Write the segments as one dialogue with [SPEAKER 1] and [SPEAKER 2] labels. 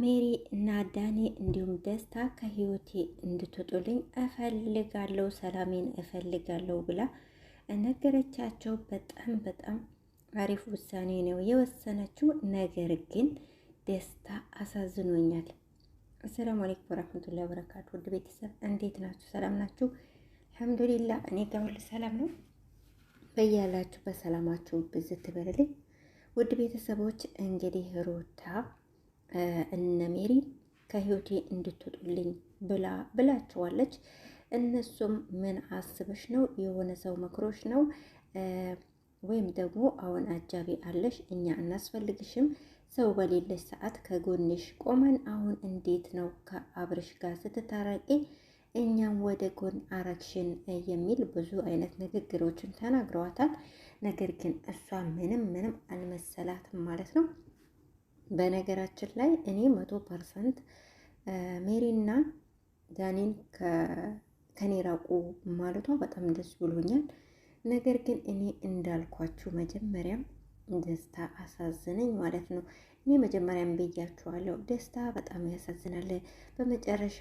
[SPEAKER 1] ሜሪ እና ዳኒ እንዲሁም ደስታ ከህይወቴ እንድትወጡልኝ እፈልጋለሁ፣ ሰላሜን እፈልጋለሁ ብላ ነገረቻቸው። በጣም አሪፍ ውሳኔ ነው የወሰነችው። ነገር ግን ደስታ አሳዝኖኛል። አሰላሙ አለይኩም ወራህመቱላሂ ወበረካቱ። ውድ ቤተሰብ እንዴት ናችሁ? ሰላም ናችሁ? አልሐምዱሊላህ እኔ ጋር ሁሉ ሰላም ነው። በያላችሁ በሰላማችሁ ብዝት ትበልልኝ። ውድ ቤተሰቦች እንግዲህ ሩታ እነ ሜሪ ከህይወቴ እንድትወጡልኝ ብላቸዋለች። እነሱም ምን አስበሽ ነው? የሆነ ሰው መክሮሽ ነው ወይም ደግሞ አሁን አጃቢ አለሽ፣ እኛ እናስፈልግሽም፣ ሰው በሌለሽ ሰዓት ከጎንሽ ቆመን አሁን እንዴት ነው ከአብርሽ ጋር ስትታረቂ እኛም ወደ ጎን አረግሽን የሚል ብዙ አይነት ንግግሮችን ተናግረዋታል። ነገር ግን እሷ ምንም አልመሰላትም ማለት ነው። በነገራችን ላይ እኔ 100% ሜሪና ዳኒን ከኔ ራቁ ማለቷ በጣም ደስ ብሎኛል። ነገር ግን እኔ እንዳልኳችሁ መጀመሪያም ደስታ አሳዝነኝ ማለት ነው። እኔ መጀመሪያም ብያችኋለሁ፣ ደስታ በጣም ያሳዝናል። በመጨረሻ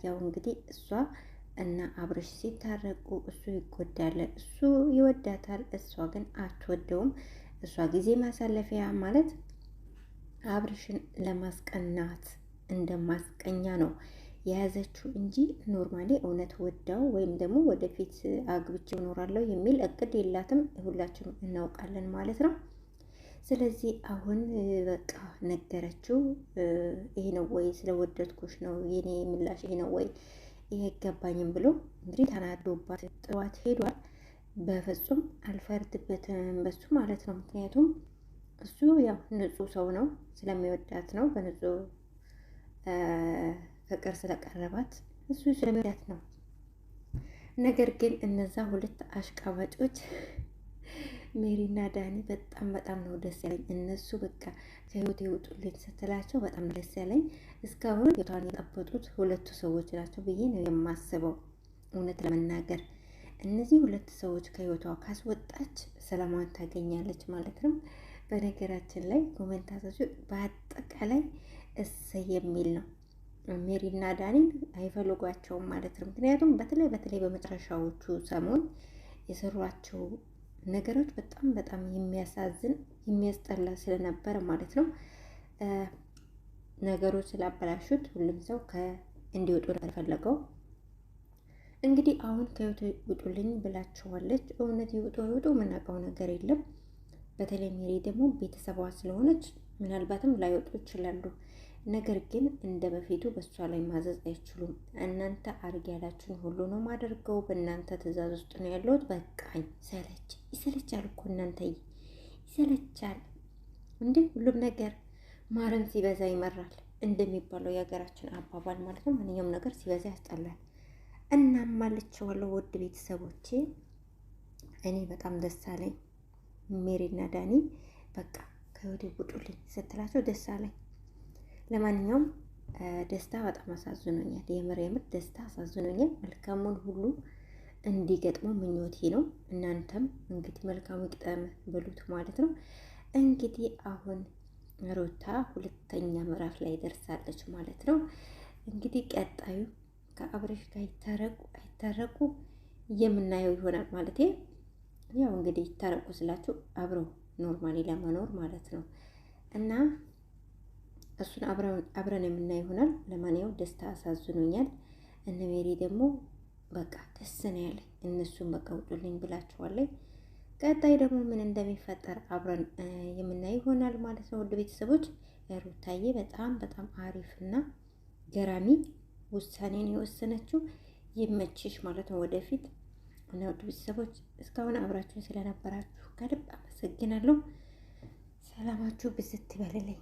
[SPEAKER 1] ያው እንግዲህ እሷ እና አብርሽ ሲታረቁ እሱ ይጎዳል፣ እሱ ይወዳታል፣ እሷ ግን አትወደውም። እሷ ጊዜ ማሳለፊያ ማለት አብርሽን ለማስቀናት እንደማስቀኛ ነው የያዘችው እንጂ ኖርማሊ እውነት ወዳው ወይም ደግሞ ወደፊት አግብቼ እኖራለሁ የሚል እቅድ የላትም። ሁላችንም እናውቃለን ማለት ነው። ስለዚህ አሁን በቃ ነገረችው። ይሄ ነው ወይ ስለወደድኩሽ ነው የኔ ምላሽ ይሄ ነው ወይ ይሄ አይገባኝም ብሎ እንግዲህ ተናዶባት ጥዋት ሄዷል። በፍጹም አልፈርድበትም በሱ ማለት ነው። ምክንያቱም እሱ ያው ንጹህ ሰው ነው፣ ስለሚወዳት ነው፣ በንጹህ ፍቅር ስለቀረባት እሱ ስለሚወዳት ነው። ነገር ግን እነዛ ሁለት አሽቃባጮች ሜሪና ዳኒ በጣም ነው ደስ ያለኝ። እነሱ በቃ ከህይወት ይውጡልኝ ስትላቸው በጣም ደስ ያለኝ። እስካሁን ህይወቷን የጠበጡት ሁለቱ ሰዎች ናቸው ብዬ ነው የማስበው። እውነት ለመናገር እነዚህ ሁለት ሰዎች ከህይወቷ ካስወጣች ሰላሟን ታገኛለች ማለት ነው። በነገራችን ላይ ኮሜንታቶች በአጠቃላይ እሰይ የሚል ነው። ሜሪና ዳኒን አይፈልጓቸውም ማለት ነው። ምክንያቱም በተለይ በመጨረሻዎቹ ሰሞን የሰሯቸው ነገሮች በጣም የሚያሳዝን የሚያስጠላ ስለነበረ ማለት ነው። ነገሮች ስላበላሹት ሁሉም ሰው እንዲወጡ ፈለገው። እንግዲህ አሁን ከህይወቱ ይውጡልኝ ብላቸዋለች። እውነት ይውጡ የምናውቀው ነገር የለም። በተለይ ሜሪ ደግሞ ቤተሰቧ ስለሆነች ምናልባትም ላይወጡ ይችላሉ። ነገር ግን እንደ በፊቱ በእሷ ላይ ማዘዝ አይችሉም። እናንተ አርግ ያላችሁን ሁሉ ነው ማደርገው፣ በእናንተ ትዕዛዝ ውስጥ ነው ያለሁት። በቃኝ። ይሰለቻል እኮ እናንተ ይሰለቻል እንዴ! ሁሉም ነገር ማረም ሲበዛ ይመራል እንደሚባለው የሀገራችን አባባል ማለት ነው። ማንኛውም ነገር ሲበዛ ያስጠላል። እናማልቸዋለሁ ውድ ቤተሰቦቼ፣ እኔ በጣም ደስ አለኝ። ሜሪና ዳኒ በቃ ከወዲ ውጡልኝ ስትላቸው ደስ አለኝ። ለማንኛውም ደስታ በጣም አሳዝኖኛል። የምር ደስታ አሳዝኖኛል። መልካሙን ሁሉ እንዲገጥመው ምኞቴ ነው። እናንተም እንግዲህ መልካሙ ይግጠም ብሉት ማለት ነው። እንግዲህ አሁን ሩታ ሁለተኛ ምዕራፍ ላይ ደርሳለች ማለት ነው። እንግዲህ ቀጣዩ ከአብርሽ ጋር አይታረቁ የምናየው ይሆናል ማለት ነው። ያው እንግዲህ ይታረቁ ስላችሁ አብረው ኖርማሊ ለመኖር ማለት ነው። እና እሱን አብረን የምናየው ይሆናል። ለማንኛውም ደስታ አሳዝኖኛል። እነ ሜሪ ደግሞ በቃ ደስ ነው ያለኝ። እነሱን በቃ ውጡልኝ ብላችኋለኝ። ቀጣይ ደግሞ ምን እንደሚፈጠር አብረን የምናየው ይሆናል ማለት ነው። ውድ ቤተሰቦች ሩታዬ በጣም አሪፍና ገራሚ ውሳኔን የወሰነችው ይመችሽ ማለት ነው ወደፊት እና ውድ ቤተሰቦች እስካሁን አብራችሁን ስለነበራችሁ ከልብ አመሰግናለሁ። ሰላማችሁ ብዝት ይበልልኝ።